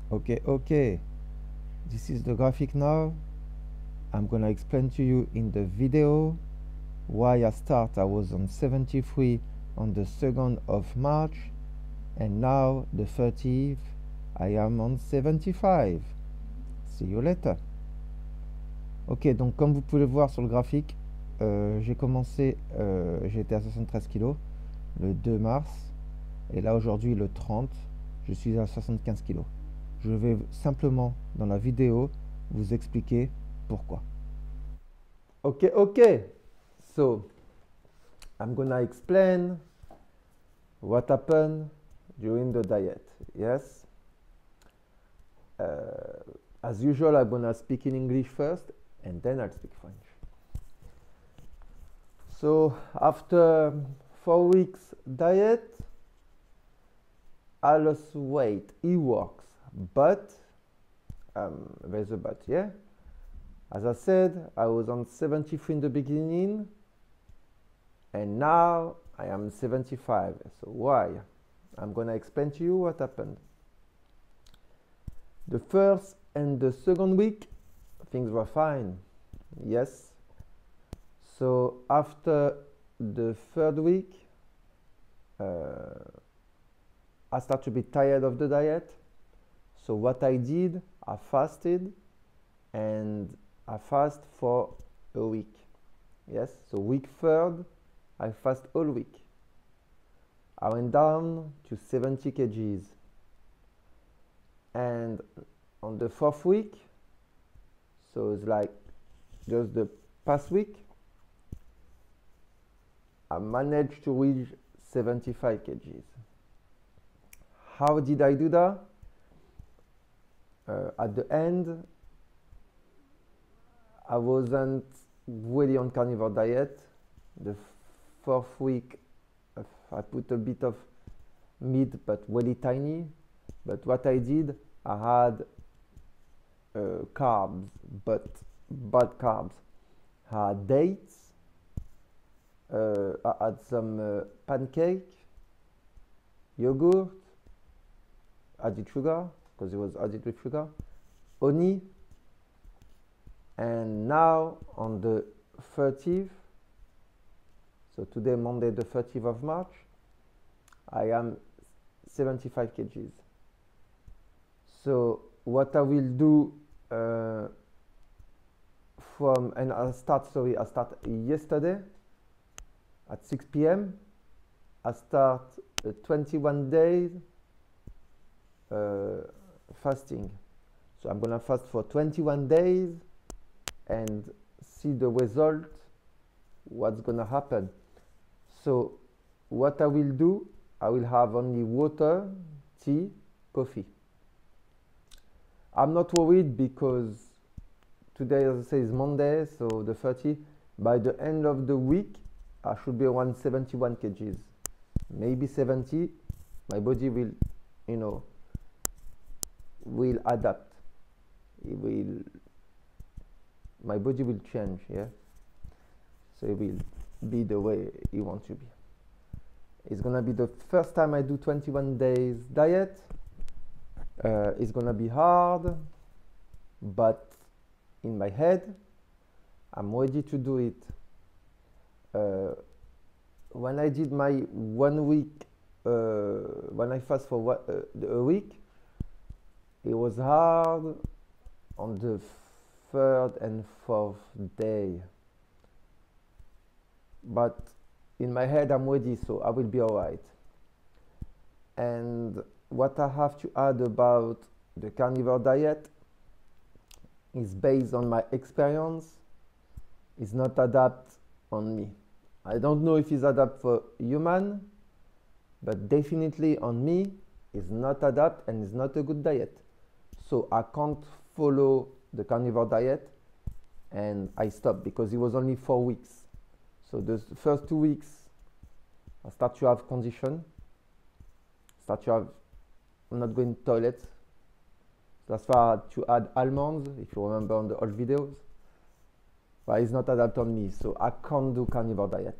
Okay, this is the graphic now. I'm gonna explain to you in the video why I was on 73 on the 2nd of March and now the 30th I am on 75. See you later. Ok, donc comme vous pouvez le voir sur le graphique, j'ai commencé, j'étais à 73 kg le 2 mars et là aujourd'hui le 30, je suis à 75 kg. Je vais simplement dans la vidéo vous expliquer pourquoi. Okay. So I'm gonna explain what happened during the diet. Yes. As usual, I'm gonna speak in English first and then I'll speak French. So after 4 weeks diet, I lost weight. It works, but there's a but, yeah. As I said, I was on 73 in the beginning, and now I am 75. So why? I'm gonna explain to you what happened. The first and the second week, things were fine. Yes. So after the third week, I started to be tired of the diet. So what I did, I fasted, and I fast for a week. Yes, so week third, I fast all week. I went down to 70 kgs. And on the fourth week, so it's like just the past week, I managed to reach 75 kgs. How did I do that? At the end, I wasn't really on carnivore diet. The fourth week, I put a bit of meat, but really tiny. But what I did, I had carbs, but bad carbs. I had dates, I had some pancake, yogurt, added sugar, because it was added with sugar, honey, and now on the 30th, so today Monday the 30th of March, I am 75 kgs. So what I will do and I start yesterday at 6 p.m. I start 21 days fasting. So I'm gonna fast for 21 days and see the result, what's gonna happen. So what I will do, I will have only water, tea, coffee. I'm not worried because today, as I say, is Monday, so the 30th. By the end of the week, I should be around 71 kgs, maybe 70. My body will, will adapt. My body will change, yeah. So it will be the way you want to be. It's gonna be the first time I do 21 days diet. It's gonna be hard, but in my head, I'm ready to do it. When I did my 1 week, when I fast for a week, it was hard on the third and fourth day. But in my head, I'm ready, so I will be all right. And what I have to add about the carnivore diet is based on my experience. It's not adapt on me. I don't know if it's adapt for human, but definitely on me, it's not adapt and it's not a good diet. So I can't follow the carnivore diet, and I stopped because it was only 4 weeks. So the first 2 weeks, I start to have condition, I'm not going to toilet. So that's why I had to add almonds, if you remember on the old videos. But it's not adapted on me, so I can't do carnivore diet.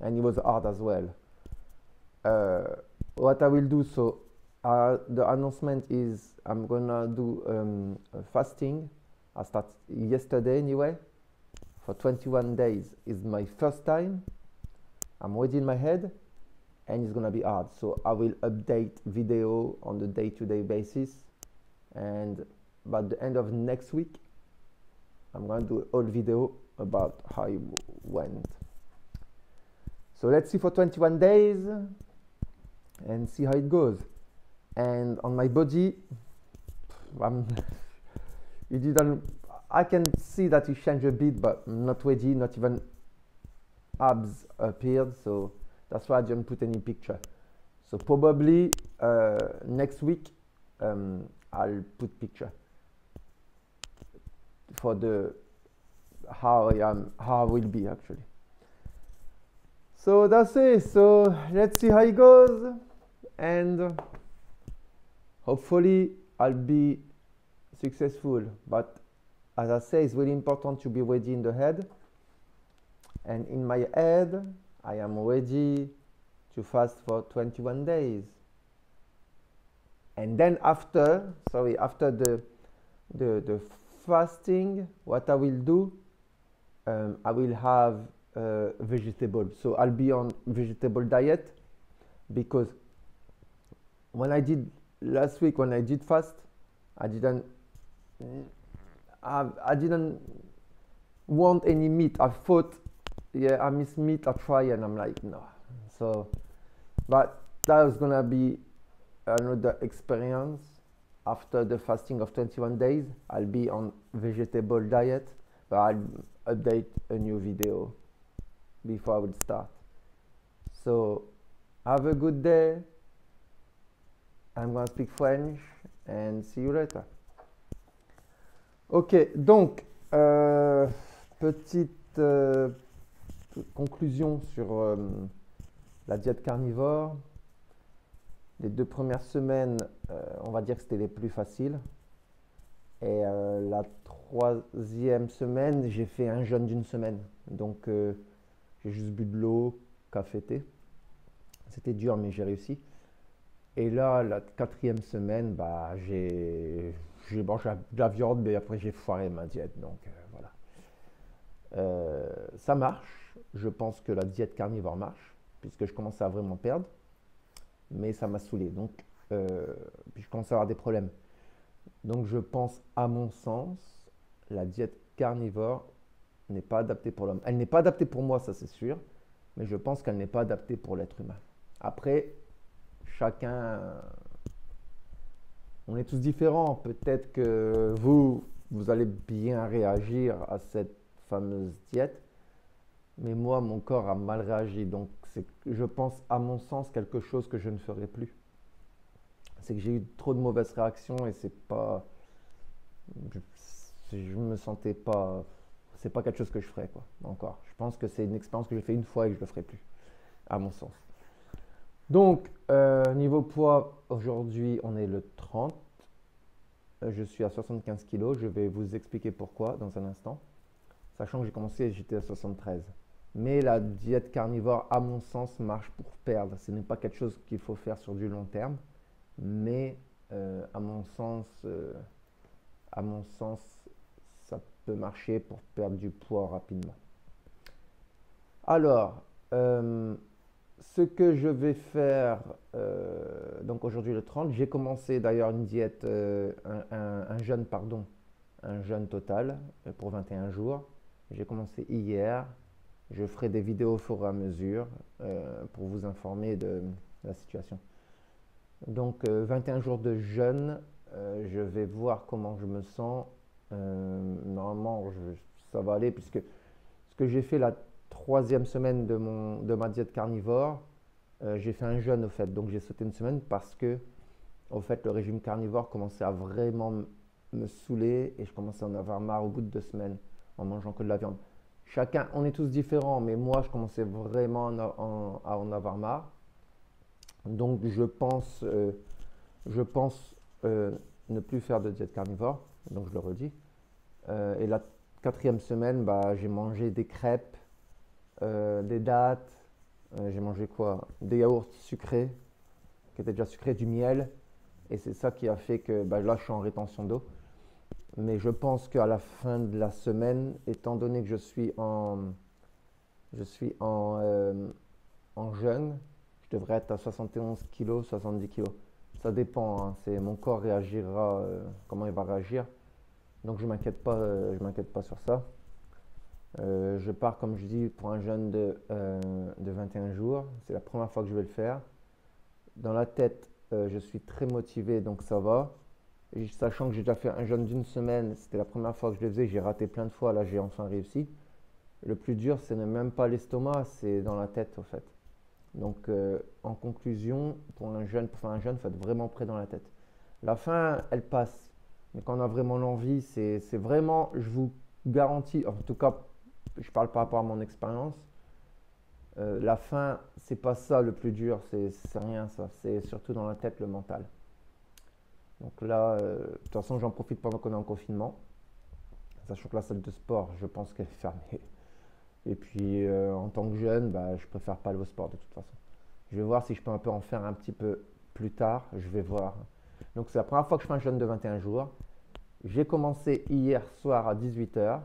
And it was hard as well. What I will do, so the announcement is I'm gonna do fasting. I started yesterday anyway. For 21 days is my first time. I'm ready in my head, and it's gonna be hard. So I will update video on the day-to-day basis, and by the end of next week, I'm gonna do a whole video about how it went. So let's see for 21 days and see how it goes. And on my body, it didn't. I can see that it changed a bit, but not ready. Not even abs appeared. So that's why I didn't put any picture. So probably next week I'll put picture for the how I will be actually. So that's it. So let's see how it goes, and hopefully I'll be successful. But as I say, it's really important to be ready in the head, and in my head I am ready to fast for 21 days. And then after the fasting, what I will do, I will have vegetable. So I'll be on vegetable diet, because when I did last week, when I did fast, I didn't want any meat. I thought, yeah, I miss meat. I try, and I'm like, no. So, but that was gonna be another experience. After the fasting of 21 days, I'll be on vegetable diet, but I'll update a new video before I would start. So have a good day. I'm gonna speak French, and see you later. Ok, donc petite conclusion sur la diète carnivore. Les 2 premières semaines, on va dire que c'était les plus faciles. Et la 3e semaine, j'ai fait un jeûne d'1 semaine. Donc j'ai juste bu de l'eau, café, thé. C'était dur, mais j'ai réussi. Et là, la 4e semaine, bah, j'ai mangé de la viande, mais après j'ai foiré ma diète. Donc voilà. Ça marche. Je pense que la diète carnivore marche, puisque je commençais à vraiment perdre. Mais ça m'a saoulé. Donc, puis je commençais à avoir des problèmes. Donc je pense, à mon sens, la diète carnivore n'est pas adaptée pour l'homme. Elle n'est pas adaptée pour moi, ça c'est sûr. Mais je pense qu'elle n'est pas adaptée pour l'être humain. Après, chacun, on est tous différents. Peut-être que vous allez bien réagir à cette fameuse diète, mais moi, mon corps a mal réagi. Donc, c'est, je pense, à mon sens, quelque chose que je ne ferai plus. C'est que j'ai eu trop de mauvaises réactions, et c'est pas, je me sentais pas, c'est pas quelque chose que je ferais, quoi, encore. Je pense que c'est une expérience que j'ai fait une fois et que je le ferai plus, à mon sens. Donc, niveau poids, aujourd'hui, on est le 30. Je suis à 75 kg. Je vais vous expliquer pourquoi dans un instant. Sachant que j'ai commencé, j'étais à 73. Mais la diète carnivore, à mon sens, marche pour perdre. Ce n'est pas quelque chose qu'il faut faire sur du long terme. Mais à mon sens, ça peut marcher pour perdre du poids rapidement. Alors, ce que je vais faire, donc aujourd'hui le 30, j'ai commencé d'ailleurs une diète, un jeûne total pour 21 jours. J'ai commencé hier. Je ferai des vidéos au fur et à mesure pour vous informer de la situation. Donc 21 jours de jeûne, je vais voir comment je me sens. Normalement, ça va aller, puisque ce que j'ai fait la 3e semaine de ma diète carnivore, j'ai fait un jeûne au fait. Donc j'ai sauté une semaine parce que au fait le régime carnivore commençait à vraiment me saouler, et je commençais à en avoir marre au bout de 2 semaines en mangeant que de la viande. Chacun, on est tous différents, mais moi je commençais vraiment à en avoir marre. Donc je pense ne plus faire de diète carnivore, donc je le redis. Et la 4e semaine, bah, j'ai mangé des crêpes, des dattes, j'ai mangé quoi? Des yaourts sucrés, qui étaient déjà sucrés, du miel. Et c'est ça qui a fait que là, je suis en rétention d'eau. Mais je pense qu'à la fin de la semaine, étant donné que je suis en jeûne, je devrais être à 71 kg, 70 kg. Ça dépend, hein, mon corps réagira, comment il va réagir. Donc je m'inquiète pas sur ça. Je pars, comme je dis, pour un jeûne de 21 jours. C'est la première fois que je vais le faire. Dans la tête, je suis très motivé, donc ça va. Et sachant que j'ai déjà fait un jeûne d'une semaine, c'était la première fois que je le faisais, j'ai raté plein de fois, là j'ai enfin réussi. Le plus dur, ce n'est même pas l'estomac, c'est dans la tête, au fait. Donc, en conclusion, pour faire un jeûne, il faut être vraiment près dans la tête. La faim, elle passe. Mais quand on a vraiment l'envie, c'est vraiment, je vous garantis, en tout cas, je parle par rapport à mon expérience, la faim, c'est pas ça le plus dur, c'est rien ça. C'est surtout dans la tête, le mental. Donc là, de toute façon, j'en profite pendant qu'on est en confinement. Sachant que la salle de sport, je pense qu'elle est fermée. Et puis, en tant que jeune, je préfère pas aller au sport de toute façon. Je vais voir si je peux un peu en faire un petit peu plus tard. Je vais voir. Donc, c'est la première fois que je fais un jeûne de 21 jours. J'ai commencé hier soir à 18 h.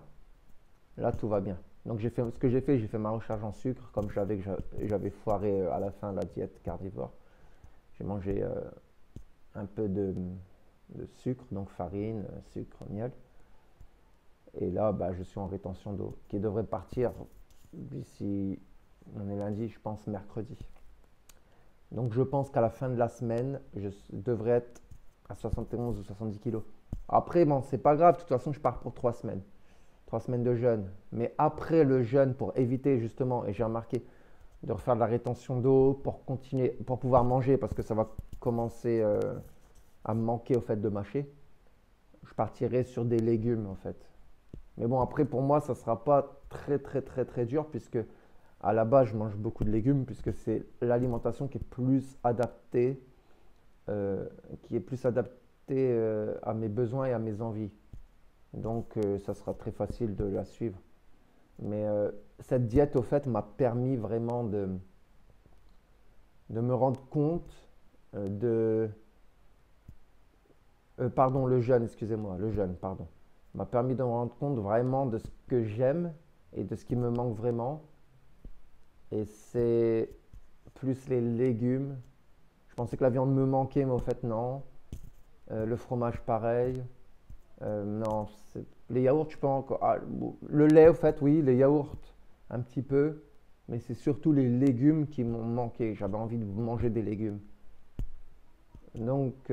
Là, tout va bien. Donc, j'ai fait ma recharge en sucre, comme j'avais foiré à la fin la diète carnivore. J'ai mangé un peu de sucre, donc farine, sucre, miel. Et là, je suis en rétention d'eau, qui devrait partir d'ici, on est lundi, je pense mercredi. Donc je pense qu'à la fin de la semaine, je devrais être à 71 ou 70 kilos. Après, bon, c'est pas grave, de toute façon, je pars pour 3 semaines. 3 semaines de jeûne. Mais après le jeûne, pour éviter justement, et j'ai remarqué, de refaire de la rétention d'eau pour continuer, pour pouvoir manger, parce que ça va commencer à me manquer au fait de mâcher, je partirai sur des légumes en fait. Mais bon, après, pour moi, ça ne sera pas très dur, puisque à la base, je mange beaucoup de légumes, puisque c'est l'alimentation qui est plus adaptée, à mes besoins et à mes envies. Donc, ça sera très facile de la suivre. Mais cette diète, au fait, m'a permis vraiment de me rendre compte pardon, le jeûne, excusez-moi, le jeûne, pardon. M'a permis de me rendre compte vraiment de ce que j'aime et de ce qui me manque vraiment. Et c'est plus les légumes. Je pensais que la viande me manquait, mais au fait non. Le fromage pareil. Non, les yaourts, je peux encore. Le lait, au fait, oui, les yaourts, un petit peu. Mais c'est surtout les légumes qui m'ont manqué. J'avais envie de manger des légumes. Donc,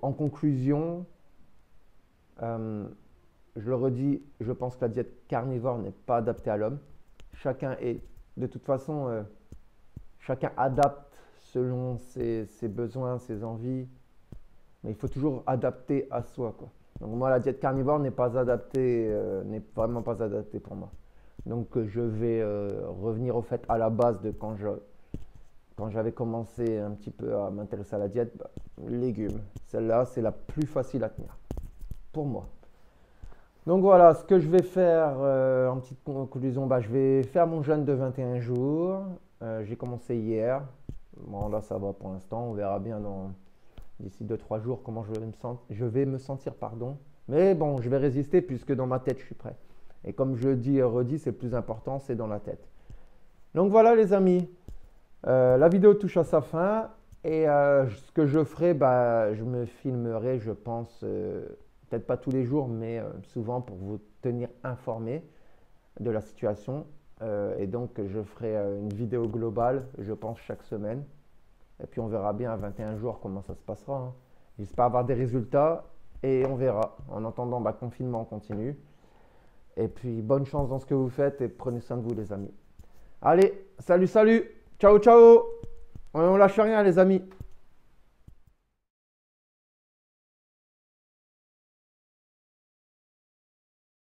en conclusion, je le redis, je pense que la diète carnivore n'est pas adaptée à l'homme. De toute façon, chacun adapte selon ses besoins, ses envies. Mais il faut toujours adapter à soi, quoi. Donc moi, la diète carnivore n'est vraiment pas adaptée pour moi. Donc je vais revenir au fait à la base de quand j'avais commencé un petit peu à m'intéresser à la diète, légumes. Celle-là, c'est la plus facile à tenir, pour moi. Donc voilà, ce que je vais faire en petite conclusion, je vais faire mon jeûne de 21 jours. J'ai commencé hier. Bon, là, ça va pour l'instant. On verra bien d'ici 2-3 jours comment je vais me sentir, pardon. Mais bon, je vais résister puisque dans ma tête, je suis prêt. Et comme je dis et redis, c'est le plus important, c'est dans la tête. Donc voilà les amis, la vidéo touche à sa fin. Et ce que je ferai, je me filmerai, je pense, peut-être pas tous les jours, mais souvent pour vous tenir informé de la situation. Et donc, je ferai une vidéo globale, je pense, chaque semaine. Et puis, on verra bien à 21 jours comment ça se passera, hein. J'espère avoir des résultats et on verra. En attendant, confinement continue. Et puis, bonne chance dans ce que vous faites et prenez soin de vous, les amis. Allez, salut, salut. Ciao, ciao. On lâche rien, les amis.